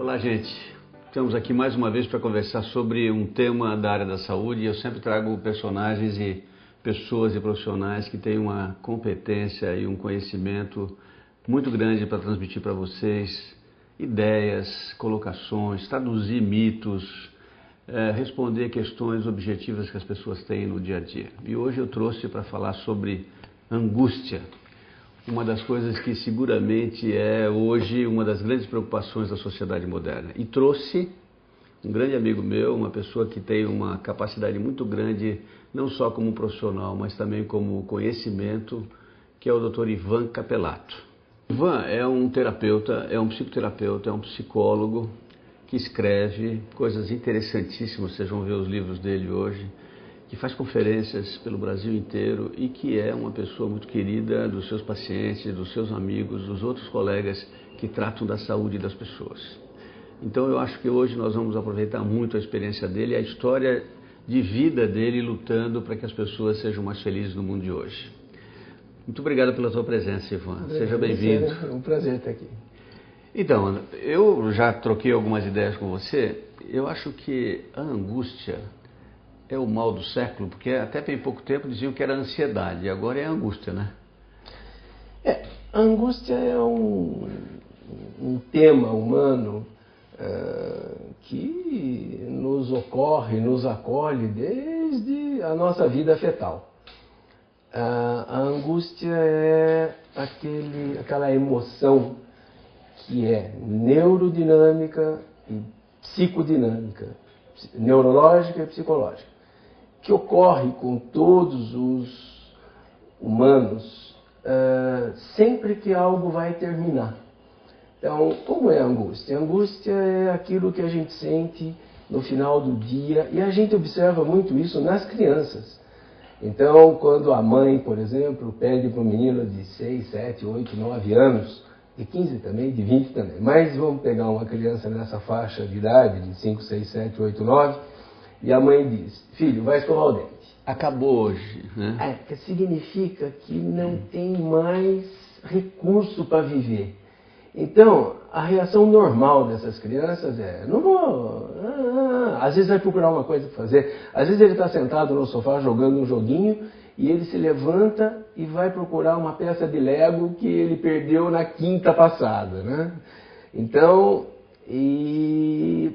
Olá, gente. Estamos aqui mais uma vez para conversar sobre um tema da área da saúde. Eu sempre trago personagens e pessoas e profissionais que têm uma competência e um conhecimento muito grande para transmitir para vocês ideias, colocações, traduzir mitos, responder questões objetivas que as pessoas têm no dia a dia. E hoje eu trouxe para falar sobre angústia, uma das coisas que seguramente é hoje uma das grandes preocupações da sociedade moderna. E trouxe um grande amigo meu, uma pessoa que tem uma capacidade muito grande, não só como profissional, mas também como conhecimento, que é o Dr. Ivan Capelato. Ivan é um terapeuta, é um psicoterapeuta, é um psicólogo que escreve coisas interessantíssimas, vocês vão ver os livros dele hoje, que faz conferências pelo Brasil inteiro e que é uma pessoa muito querida dos seus pacientes, dos seus amigos, dos outros colegas que tratam da saúde das pessoas. Então eu acho que hoje nós vamos aproveitar muito a experiência dele, a história de vida dele lutando para que as pessoas sejam mais felizes no mundo de hoje. Muito obrigado pela tua presença, Ivan. Seja bem-vindo. É um prazer estar aqui. Então, eu já troquei algumas ideias com você. Eu acho que a angústia é o mal do século, porque até bem pouco tempo diziam que era a ansiedade, e agora é a angústia, né? A angústia é um tema humano que nos ocorre, nos acolhe desde a nossa vida fetal. A angústia é aquela emoção que é neurodinâmica e psicodinâmica, neurológica e psicológica, que ocorre com todos os humanos sempre que algo vai terminar. Então, como é a angústia? A angústia é aquilo que a gente sente no final do dia, e a gente observa muito isso nas crianças. Então, quando a mãe, por exemplo, pede para um menino de 6, 7, 8, 9 anos, de 15 também, de 20 também, mas vamos pegar uma criança nessa faixa de idade, de 5, 6, 7, 8, 9, e a mãe diz: filho, vai escovar o dente. Acabou hoje, né? Que significa que não tem mais recurso para viver. Então, a reação normal dessas crianças é: não vou. Às vezes vai procurar uma coisa para fazer. Às vezes ele está sentado no sofá jogando um joguinho e ele se levanta e vai procurar uma peça de Lego que ele perdeu na quinta passada, né? Então,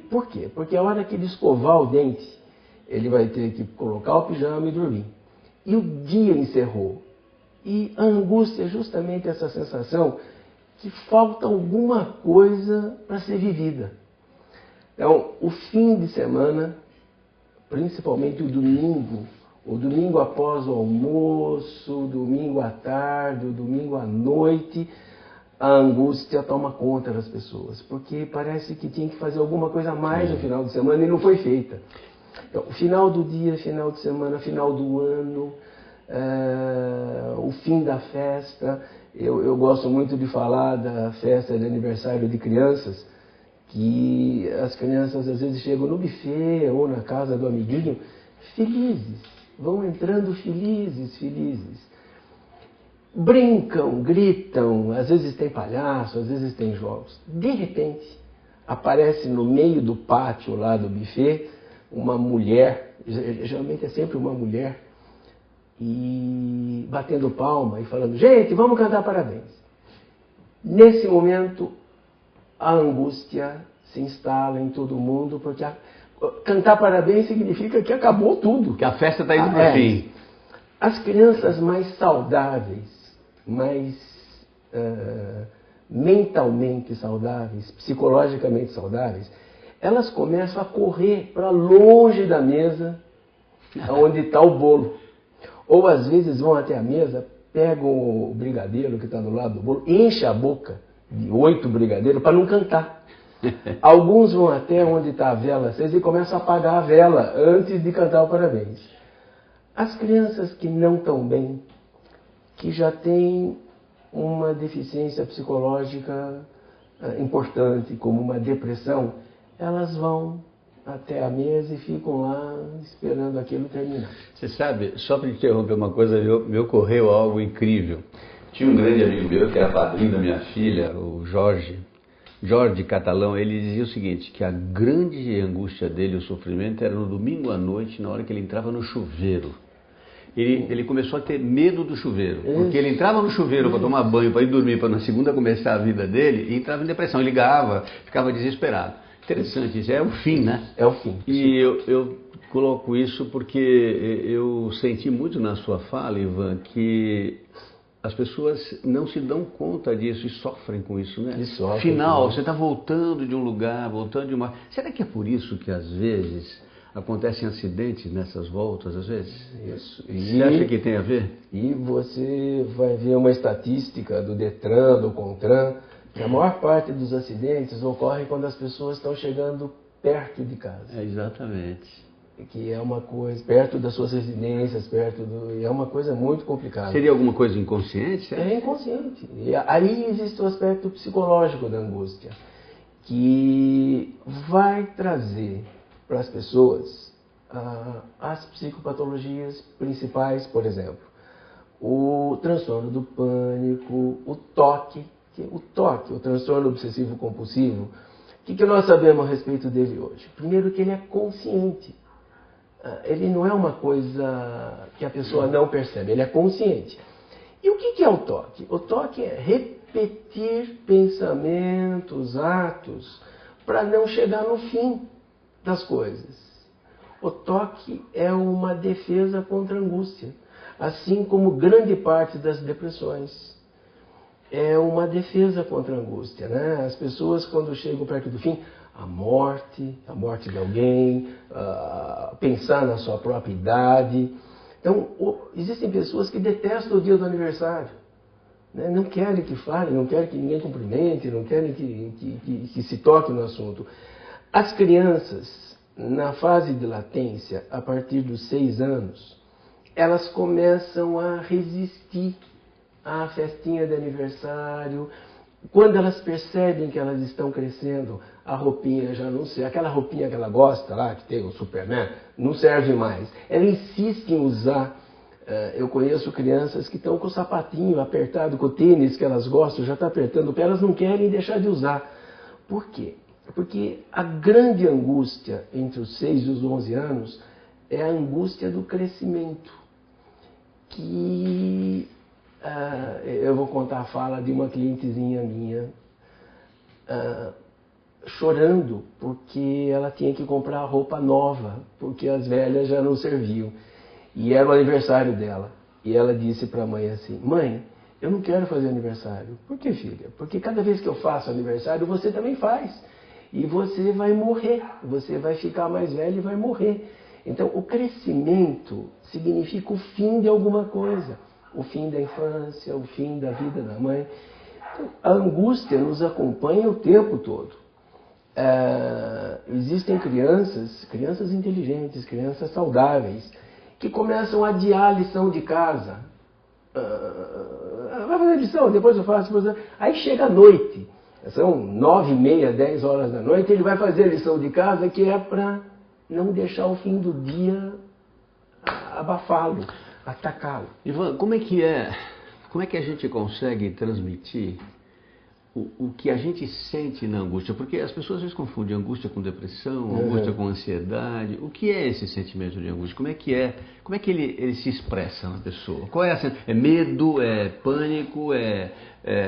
por quê? Porque a hora que ele escovar o dente, ele vai ter que colocar o pijama e dormir. E o dia encerrou. E a angústia é justamente essa sensação que falta alguma coisa para ser vivida. Então, o fim de semana, principalmente o domingo após o almoço, o domingo à tarde, o domingo à noite, a angústia toma conta das pessoas, porque parece que tinha que fazer alguma coisa a mais no final de semana e não foi feita. Então, o final do dia, final de semana, final do ano, o fim da festa. Eu gosto muito de falar da festa de aniversário de crianças, que as crianças às vezes chegam no buffet ou na casa do amiguinho felizes, vão entrando felizes, brincam, gritam, às vezes tem palhaço, às vezes tem jogos. De repente, aparece no meio do pátio lá do buffet uma mulher, geralmente é sempre uma mulher, e batendo palma e falando: gente, vamos cantar parabéns. Nesse momento, a angústia se instala em todo mundo, porque cantar parabéns significa que acabou tudo. Que a festa está indo para o fim. As crianças mais saudáveis, mais mentalmente saudáveis, psicologicamente saudáveis, elas começam a correr para longe da mesa onde está o bolo. Ou às vezes vão até a mesa, pegam o brigadeiro que está do lado do bolo, enche a boca de 8 brigadeiros para não cantar. Alguns vão até onde está a vela acesa e começam a apagar a vela antes de cantar o parabéns. As crianças que não estão bem, que já têm uma deficiência psicológica importante, como uma depressão, elas vão até a mesa e ficam lá esperando aquilo terminar. Você sabe, só para interromper uma coisa, me ocorreu algo incrível. Tinha um grande amigo meu, que era padrinho da minha filha, o Jorge, Jorge Catalão, ele dizia o seguinte, que a grande angústia dele, o sofrimento, era no domingo à noite, na hora que ele entrava no chuveiro. Ele começou a ter medo do chuveiro, porque ele entrava no chuveiro para tomar banho, para ir dormir, para na segunda começar a vida dele, e entrava em depressão, ele ligava, ficava desesperado. Interessante, isso é o fim, né? É o fim. E eu coloco isso porque eu senti muito na sua fala, Ivan, que as pessoas não se dão conta disso e sofrem com isso, né? Final, você está voltando de um lugar, voltando de uma... Será que é por isso que às vezes acontecem acidentes nessas voltas, às vezes? Isso. Você acha que tem a ver? E você vai ver uma estatística do Detran, do Contran, que a maior parte dos acidentes ocorre quando as pessoas estão chegando perto de casa. Exatamente. Que é uma coisa, perto das suas residências, é uma coisa muito complicada. Seria alguma coisa inconsciente? É inconsciente. E aí existe o aspecto psicológico da angústia, que vai trazer para as pessoas as psicopatologias principais, por exemplo, o transtorno do pânico, o TOC, o transtorno obsessivo compulsivo. O que nós sabemos a respeito dele hoje? Primeiro, que ele é consciente. Ele não é uma coisa que a pessoa não percebe, ele é consciente. E o que é o TOC? O TOC é repetir pensamentos, atos, para não chegar no fim das coisas. O TOC é uma defesa contra a angústia, assim como grande parte das depressões. É uma defesa contra a angústia, né? As pessoas, quando chegam perto do fim, a morte de alguém, pensar na sua própria idade. Então, existem pessoas que detestam o dia do aniversário, né? Não querem que fale, não querem que ninguém cumprimente, não querem que se toque no assunto. As crianças, na fase de latência, a partir dos 6 anos, elas começam a resistir à festinha de aniversário. Quando elas percebem que elas estão crescendo, a roupinha já não serve, aquela roupinha que ela gosta lá, que tem o Superman, não serve mais. Ela insiste em usar. Eu conheço crianças que estão com o sapatinho apertado, com o tênis que elas gostam, já está apertando o pé, elas não querem deixar de usar. Por quê? Porque a grande angústia entre os 6 e os 11 anos é a angústia do crescimento. Que eu vou contar a fala de uma clientezinha minha, chorando porque ela tinha que comprar roupa nova, porque as velhas já não serviam. E era o aniversário dela. E ela disse para a mãe assim: mãe, eu não quero fazer aniversário. Por que, filha? Porque cada vez que eu faço aniversário, você também faz. E você vai morrer. Você vai ficar mais velho e vai morrer. Então, o crescimento significa o fim de alguma coisa. O fim da infância, o fim da vida da mãe. Então, a angústia nos acompanha o tempo todo. Existem crianças inteligentes, crianças saudáveis, que começam a adiar a lição de casa. Vai fazer lição, depois eu faço. Aí chega a noite, são 9h30, 10 horas da noite, ele vai fazer a lição de casa, que é para não deixar o fim do dia abafá-lo, atacá-lo. Ivan, como é que a gente consegue transmitir o que a gente sente na angústia? Porque as pessoas às vezes confundem angústia com depressão, angústia com ansiedade. O que é esse sentimento de angústia? Como é que ele se expressa na pessoa? Qual é é medo, é pânico, é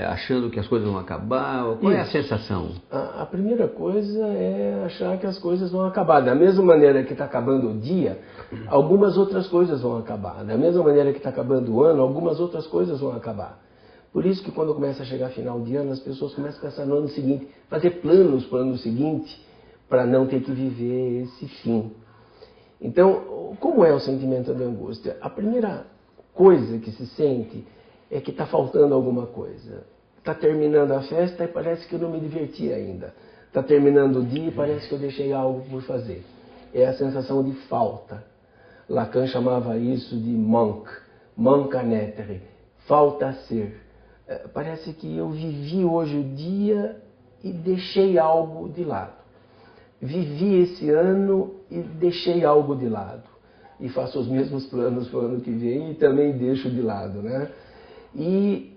achando que as coisas vão acabar? Qual é a sensação? A primeira coisa é achar que as coisas vão acabar. Da mesma maneira que está acabando o dia, algumas outras coisas vão acabar. Da mesma maneira que está acabando o ano, algumas outras coisas vão acabar. Por isso que quando começa a chegar final de ano, as pessoas começam a pensar no ano seguinte, fazer planos para o ano seguinte, para não ter que viver esse fim. Então, como é o sentimento da angústia? A primeira coisa que se sente é que está faltando alguma coisa. Está terminando a festa e parece que eu não me diverti ainda. Está terminando o dia e parece que eu deixei algo por fazer. É a sensação de falta. Lacan chamava isso de manque à naître, falta a ser. Parece que eu vivi hoje o dia e deixei algo de lado. Vivi esse ano e deixei algo de lado. E faço os mesmos planos para o ano que vem e também deixo de lado, né? E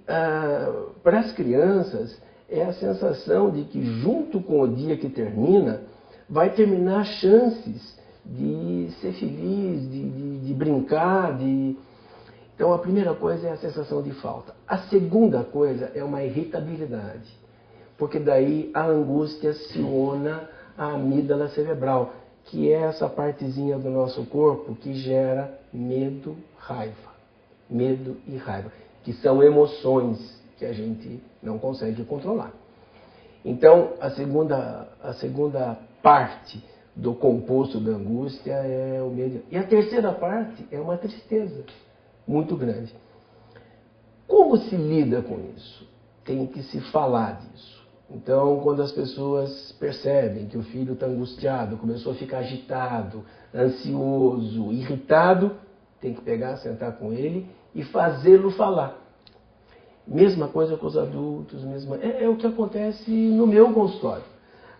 para as crianças é a sensação de que junto com o dia que termina, vai terminar chances de ser feliz, de brincar, Então a primeira coisa é a sensação de falta. A segunda coisa é uma irritabilidade, porque daí a angústia aciona a amígdala cerebral, que é essa partezinha do nosso corpo que gera medo, raiva. Medo e raiva, que são emoções que a gente não consegue controlar. Então, a segunda parte do composto da angústia é o medo. E a terceira parte é uma tristeza muito grande. Como se lida com isso? Tem que se falar disso. Então, quando as pessoas percebem que o filho está angustiado, começou a ficar agitado, ansioso, irritado, tem que pegar, sentar com ele e fazê-lo falar. Mesma coisa com os adultos, é o que acontece no meu consultório.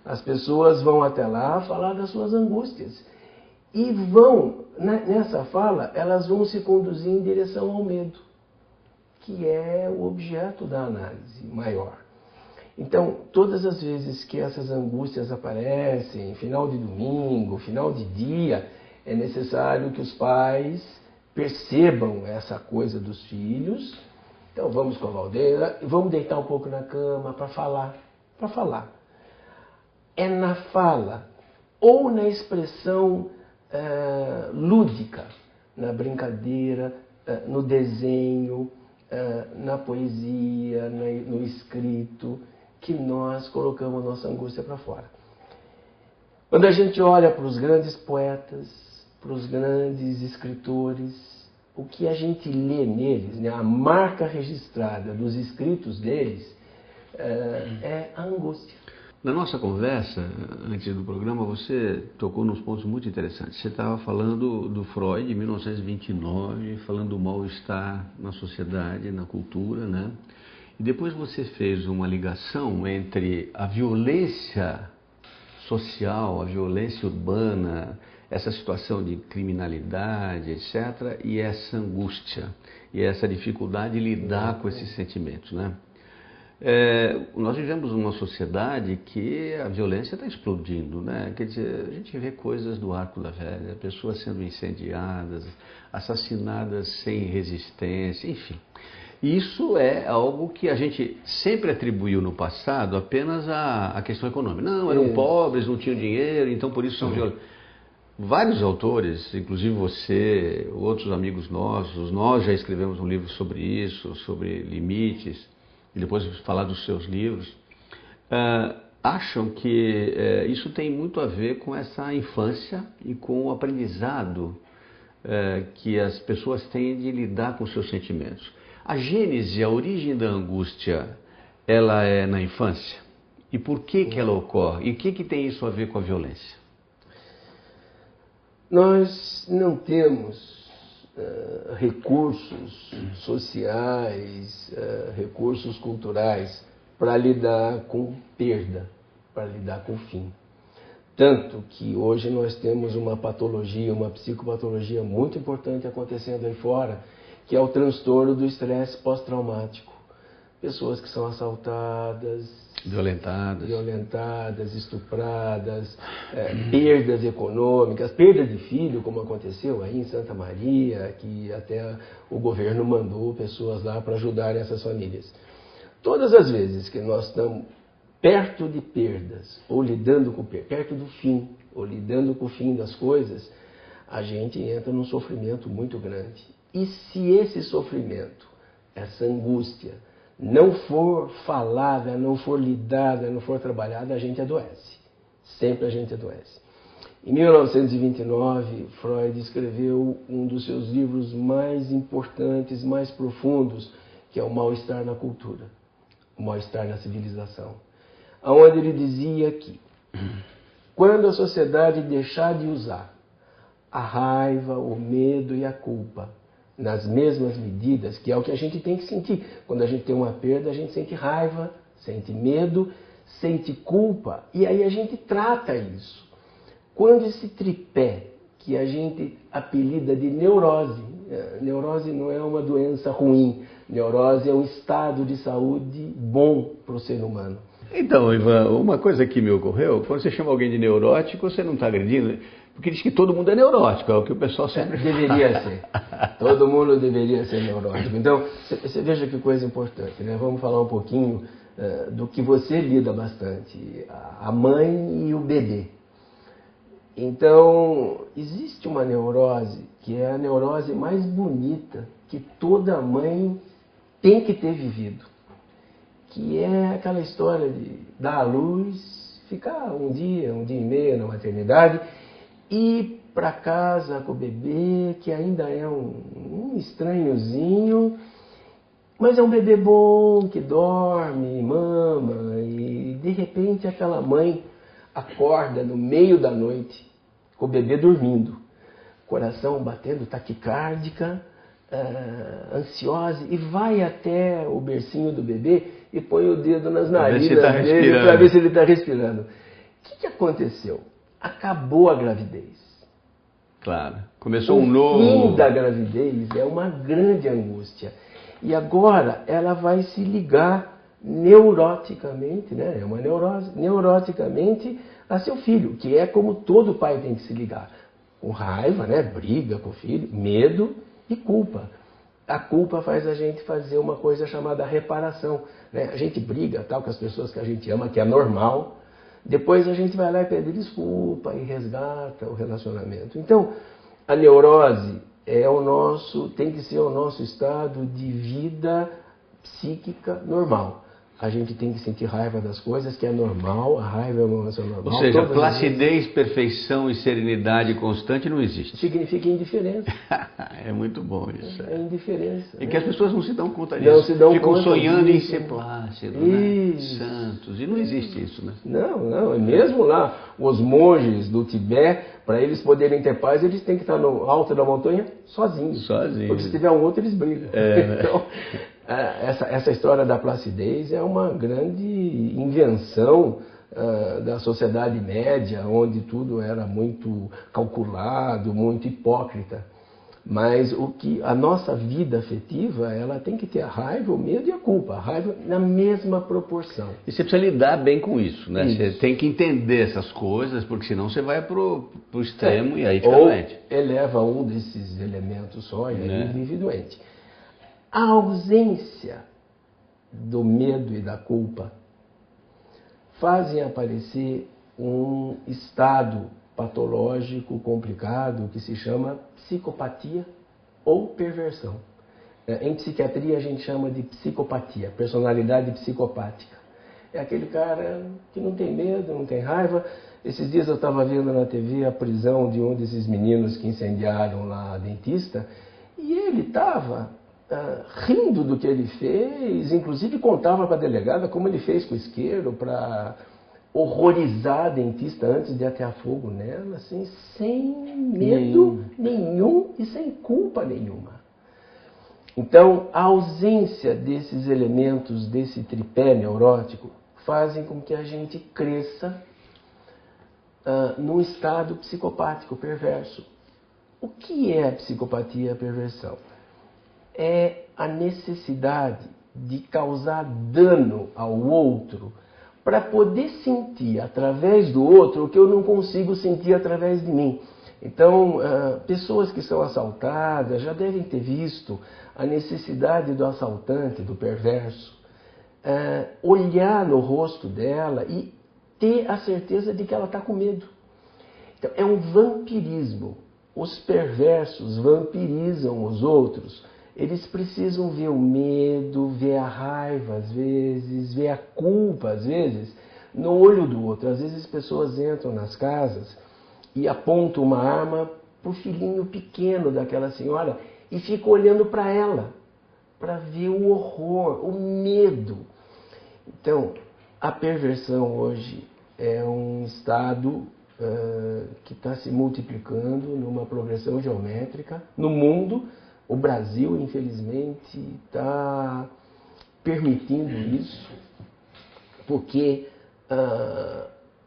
As pessoas vão até lá falar das suas angústias. E nessa fala, elas vão se conduzir em direção ao medo, que é o objeto da análise maior. Então, todas as vezes que essas angústias aparecem, final de domingo, final de dia, é necessário que os pais percebam essa coisa dos filhos. Então, vamos escovar o dedo, vamos deitar um pouco na cama para falar. É na fala ou na expressão lúdica, na brincadeira, no desenho, na poesia, no escrito, que nós colocamos nossa angústia para fora. Quando a gente olha para os grandes poetas, para os grandes escritores, o que a gente lê neles, né, a marca registrada dos escritos deles, é a angústia. Na nossa conversa, antes do programa, você tocou nos pontos muito interessantes. Você estava falando do Freud, em 1929, falando do mal-estar na sociedade, na cultura, né? E depois você fez uma ligação entre a violência social, a violência urbana, essa situação de criminalidade, etc., e essa angústia, e essa dificuldade de lidar com esses sentimentos, né? Nós vivemos numa sociedade que a violência está explodindo, né? Quer dizer, a gente vê coisas do Arco da Velha, pessoas sendo incendiadas, assassinadas sem resistência, enfim. Isso é algo que a gente sempre atribuiu no passado apenas à questão econômica. Não, eram pobres, não tinham dinheiro, então por isso são violentos. Vários autores, inclusive você, outros amigos nossos, nós já escrevemos um livro sobre isso, sobre limites, e depois falar dos seus livros, acham que isso tem muito a ver com essa infância e com o aprendizado que as pessoas têm de lidar com seus sentimentos. A gênese, a origem da angústia, ela é na infância? E por que ela ocorre? E o que tem isso a ver com a violência? Nós não temos recursos sociais, recursos culturais para lidar com perda, para lidar com fim. Tanto que hoje nós temos uma patologia, uma psicopatologia muito importante acontecendo aí fora, que é o transtorno do estresse pós-traumático. Pessoas que são assaltadas, violentadas, estupradas, perdas econômicas, perda de filho, como aconteceu aí em Santa Maria, que até o governo mandou pessoas lá para ajudar essas famílias. Todas as vezes que nós estamos perto de perdas, ou lidando com perto do fim, ou lidando com o fim das coisas, a gente entra num sofrimento muito grande. E se esse sofrimento, essa angústia, não for falada, não for lidada, não for trabalhada, a gente adoece. Sempre a gente adoece. Em 1929, Freud escreveu um dos seus livros mais importantes, mais profundos, que é O Mal-Estar na Cultura, O Mal-Estar na Civilização, onde ele dizia que quando a sociedade deixar de usar a raiva, o medo e a culpa nas mesmas medidas, que é o que a gente tem que sentir. Quando a gente tem uma perda, a gente sente raiva, sente medo, sente culpa, e aí a gente trata isso. Quando esse tripé, que a gente apelida de neurose, neurose não é uma doença ruim, Neurose é um estado de saúde bom para o ser humano. Então, Ivan, uma coisa que me ocorreu, quando você chama alguém de neurótico, você não está agredindo, porque diz que todo mundo é neurótico, é o que o pessoal sempre fala. Deveria ser. Todo mundo deveria ser neurótico. Então, você veja que coisa importante, né? Vamos falar um pouquinho do que você lida bastante, a mãe e o bebê. Então, existe uma neurose que é a neurose mais bonita que toda mãe tem que ter vivido, que é aquela história de dar à luz, ficar um dia e meio na maternidade, ir para casa com o bebê, que ainda é um estranhozinho, mas é um bebê bom, que dorme, mama, e de repente aquela mãe acorda no meio da noite, com o bebê dormindo, coração batendo, taquicárdica, ansiosa, e vai até o bercinho do bebê e põe o dedo nas narinas dele para ver se ele está respirando. O que aconteceu? Acabou a gravidez. Claro, começou um O novo... fim da gravidez é uma grande angústia. E agora ela vai se ligar neuroticamente, né? É uma neurose, neuroticamente a seu filho, que é como todo pai tem que se ligar. Com raiva, né? Briga com o filho, medo e culpa. A culpa faz a gente fazer uma coisa chamada reparação, né? A gente briga tal, com as pessoas que a gente ama, que é normal. Depois a gente vai lá e pede desculpa e resgata o relacionamento. Então, a neurose tem que ser o nosso estado de vida psíquica normal. A gente tem que sentir raiva das coisas, que é normal, a raiva é uma emoção normal. Ou seja, placidez, perfeição e serenidade constante não existe. Significa indiferença. É muito bom isso. É indiferença. E que as pessoas não se dão conta disso. Não se dão Ficam conta sonhando disso. em ser plácido, né? Santos. E não existe isso, né? Não. Mesmo lá, os monges do Tibete, para eles poderem ter paz, eles têm que estar no alto da montanha sozinhos. Porque se tiver um outro, eles brigam. Então, essa história da placidez é uma grande invenção da sociedade média, onde tudo era muito calculado, muito hipócrita. Mas a nossa vida afetiva, ela tem que ter a raiva, o medo e a culpa. A raiva na mesma proporção. E você precisa lidar bem com isso, né? Isso. Você tem que entender essas coisas, porque senão você vai pro extremo e aí fica Ou doente. eleva um desses elementos só e aí vive doente. A ausência do medo e da culpa fazem aparecer um estado patológico complicado que se chama psicopatia ou perversão. Em psiquiatria a gente chama de psicopatia, personalidade psicopática. É aquele cara que não tem medo, não tem raiva. Esses dias eu estava vendo na TV a prisão de um desses meninos que incendiaram lá a dentista, e ele estava rindo do que ele fez, inclusive contava para a delegada como ele fez com o isqueiro para horrorizar a dentista antes de atear fogo nela, assim, sem medo nenhum e sem culpa nenhuma. Então, a ausência desses elementos, desse tripé neurótico, fazem com que a gente cresça num estado psicopático perverso. O que é a psicopatia e a perversão? É a necessidade de causar dano ao outro para poder sentir através do outro o que eu não consigo sentir através de mim. Então, pessoas que são assaltadas já devem ter visto a necessidade do assaltante, do perverso, olhar no rosto dela e ter a certeza de que ela está com medo. Então, é um vampirismo. Os perversos vampirizam os outros. Eles precisam ver o medo, ver a raiva às vezes, ver a culpa às vezes, no olho do outro. Às vezes as pessoas entram nas casas e apontam uma arma para o filhinho pequeno daquela senhora e ficam olhando para ela, para ver o horror, o medo. Então, a perversão hoje é um estado que está se multiplicando numa progressão geométrica no mundo. O Brasil, infelizmente, está permitindo isso, porque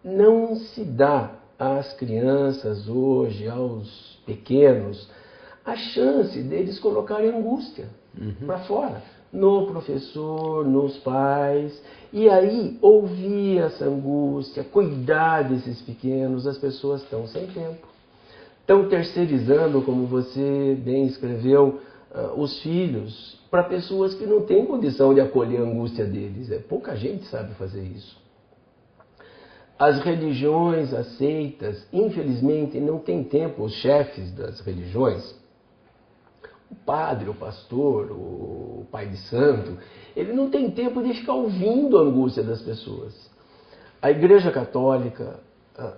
não se dá às crianças hoje, aos pequenos, a chance deles colocarem angústia para fora. no professor, nos pais, e aí ouvir essa angústia, cuidar desses pequenos. As pessoas estão sem tempo, estão terceirizando, como você bem escreveu, os filhos para pessoas que não têm condição de acolher a angústia deles. Pouca gente sabe fazer isso. As religiões, as seitas, infelizmente não têm tempo, os chefes das religiões, o padre, o pastor, o pai de santo, ele não tem tempo de ficar ouvindo a angústia das pessoas. A Igreja Católica,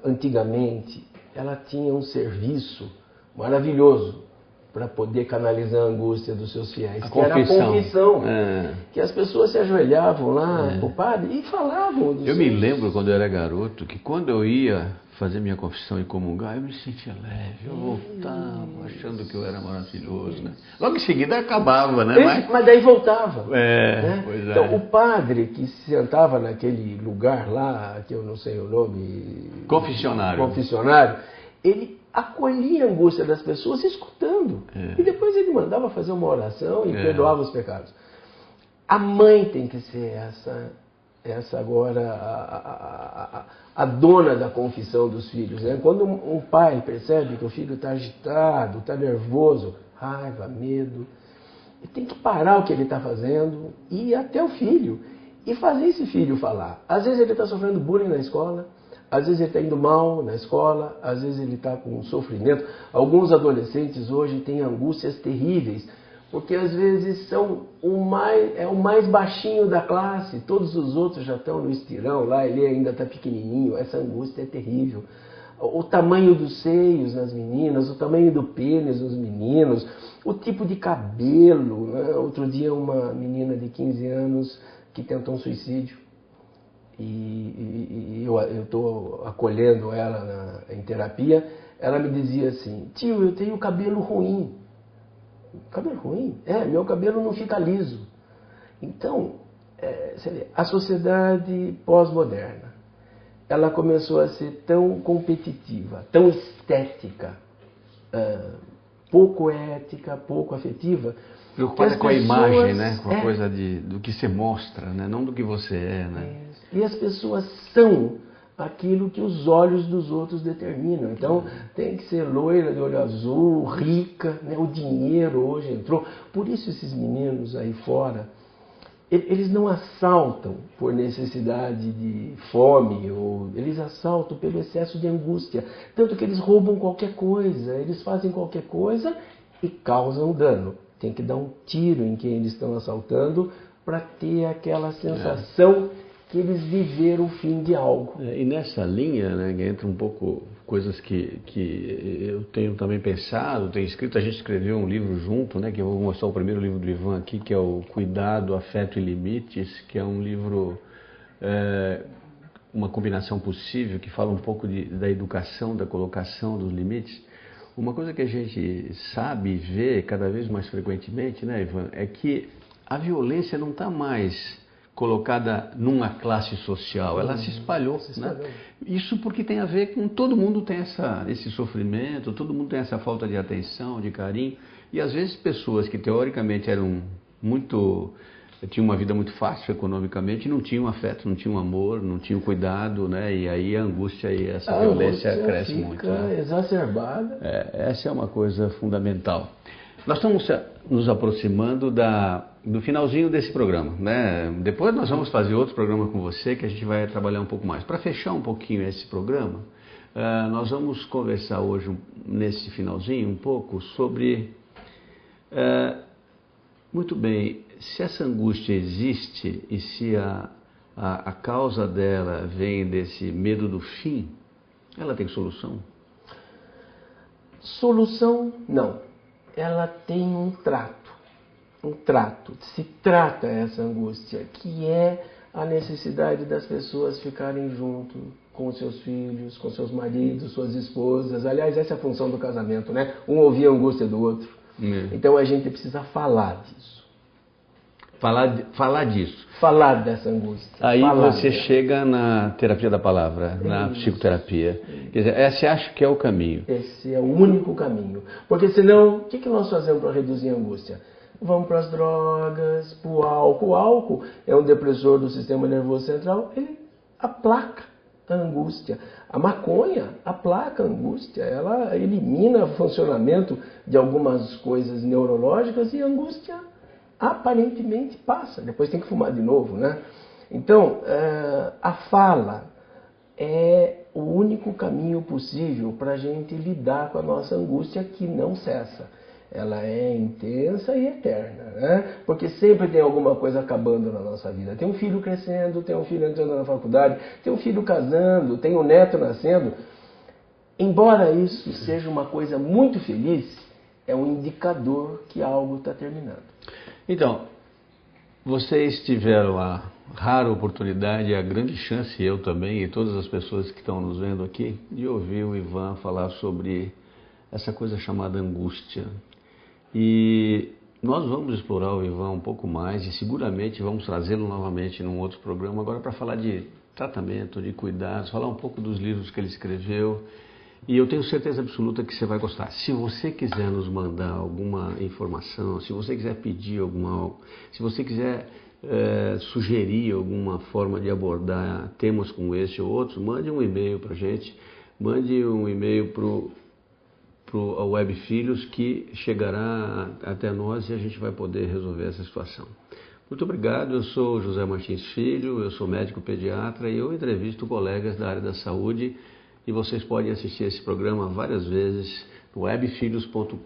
antigamente, ela tinha um serviço maravilhoso para poder canalizar a angústia dos seus fiéis, que era a confissão, que as pessoas se ajoelhavam lá para o padre e falavam. Eu me lembro quando eu era garoto, que quando eu ia fazer minha confissão e comungar, eu me sentia leve, eu voltava achando que eu era maravilhoso, né? Logo em seguida acabava, né? Mas daí voltava. Né? Então o padre que sentava naquele lugar lá, que eu não sei o nome... Confessionário, ele acolhia a angústia das pessoas escutando. E depois ele mandava fazer uma oração e perdoava os pecados. A mãe tem que ser essa agora a dona da confissão dos filhos. Né? Quando um pai percebe que o filho está agitado, está nervoso, raiva, medo, ele tem que parar o que ele está fazendo e ir até o filho e fazer esse filho falar. Às vezes ele está sofrendo bullying na escola, às vezes ele está indo mal na escola, às vezes ele está com sofrimento. Alguns adolescentes hoje têm angústias terríveis, porque às vezes são o mais baixinho da classe, todos os outros já estão no estirão lá, ele ainda está pequenininho. Essa angústia é terrível. O tamanho dos seios nas meninas, o tamanho do pênis nos meninos, o tipo de cabelo. Né? Outro dia uma menina de 15 anos que tentou um suicídio. E eu estou acolhendo ela em terapia, ela me dizia assim: tio, eu tenho cabelo ruim. Cabelo ruim? Meu cabelo não fica liso. Então, você vê, a sociedade pós-moderna, ela começou a ser tão competitiva, tão estética, pouco ética, pouco afetiva. Preocupada com a imagem, né? Com a coisa do que você mostra, né? Não do que você é, né? E as pessoas são aquilo que os olhos dos outros determinam. Então, tem que ser loira, de olho azul, rica, né? O dinheiro hoje entrou. Por isso esses meninos aí fora, eles não assaltam por necessidade de fome, ou eles assaltam pelo excesso de angústia. Tanto que eles roubam qualquer coisa, eles fazem qualquer coisa e causam dano. Tem que dar um tiro em quem eles estão assaltando para ter aquela sensação que eles viveram o fim de algo. E nessa linha, né, entra um pouco coisas que eu tenho também pensado, tenho escrito. A gente escreveu um livro junto, né, que eu vou mostrar o primeiro livro do Ivan aqui, que é o Cuidado, Afeto e Limites, que é um livro, uma combinação possível, que fala um pouco da educação, da colocação dos limites. Uma coisa que a gente sabe e vê cada vez mais frequentemente, né, Ivan, é que a violência não está mais colocada numa classe social, ela se espalhou. Né? Isso porque tem a ver com todo mundo tem esse sofrimento, todo mundo tem essa falta de atenção, de carinho, e às vezes pessoas que teoricamente tinham uma vida muito fácil economicamente, não tinham afeto, não tinham amor, não tinham cuidado, né? E aí a angústia e essa violência cresce muito. Né? Exacerbada. Essa é uma coisa fundamental. Nós estamos nos aproximando do finalzinho desse programa, né? Depois nós vamos fazer outro programa com você, que a gente vai trabalhar um pouco mais. Para fechar um pouquinho esse programa, nós vamos conversar hoje, nesse finalzinho, um pouco sobre... muito bem, se essa angústia existe e se a causa dela vem desse medo do fim, ela tem solução? Solução, não. Ela tem um trato, se trata essa angústia, que é a necessidade das pessoas ficarem junto com seus filhos, com seus maridos, suas esposas. Aliás, essa é a função do casamento, né? Um ouvir a angústia do outro. Então a gente precisa falar disso. Falar disso. Falar dessa angústia. Aí você chega na terapia da palavra, na psicoterapia. Quer dizer, você acha que é o caminho? Esse é o único caminho. Porque senão, o que nós fazemos para reduzir a angústia? vão para as drogas, para o álcool. O álcool é um depressor do sistema nervoso central, ele aplaca a angústia. A maconha aplaca a angústia, ela elimina o funcionamento de algumas coisas neurológicas e a angústia aparentemente passa. Depois tem que fumar de novo, né? Então, a fala é o único caminho possível para a gente lidar com a nossa angústia que não cessa. Ela é intensa e eterna, né? Porque sempre tem alguma coisa acabando na nossa vida. Tem um filho crescendo, tem um filho entrando na faculdade, tem um filho casando, tem um neto nascendo. Embora isso seja uma coisa muito feliz, é um indicador que algo está terminando. Então, vocês tiveram a rara oportunidade, a grande chance, eu também, e todas as pessoas que estão nos vendo aqui, de ouvir o Ivan falar sobre essa coisa chamada angústia. E nós vamos explorar o Ivan um pouco mais e seguramente vamos trazê-lo novamente num outro programa, agora para falar de tratamento, de cuidados, falar um pouco dos livros que ele escreveu. E eu tenho certeza absoluta que você vai gostar. Se você quiser nos mandar alguma informação, se você quiser pedir se você quiser sugerir alguma forma de abordar temas como este ou outros, mande um e-mail para a gente, mande um e-mail para o Web Filhos, que chegará até nós e a gente vai poder resolver essa situação. Muito obrigado, eu sou José Martins Filho, eu sou médico pediatra e eu entrevisto colegas da área da saúde. E vocês podem assistir esse programa várias vezes no webfilhos.com.br.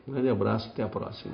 Um grande abraço, até a próxima.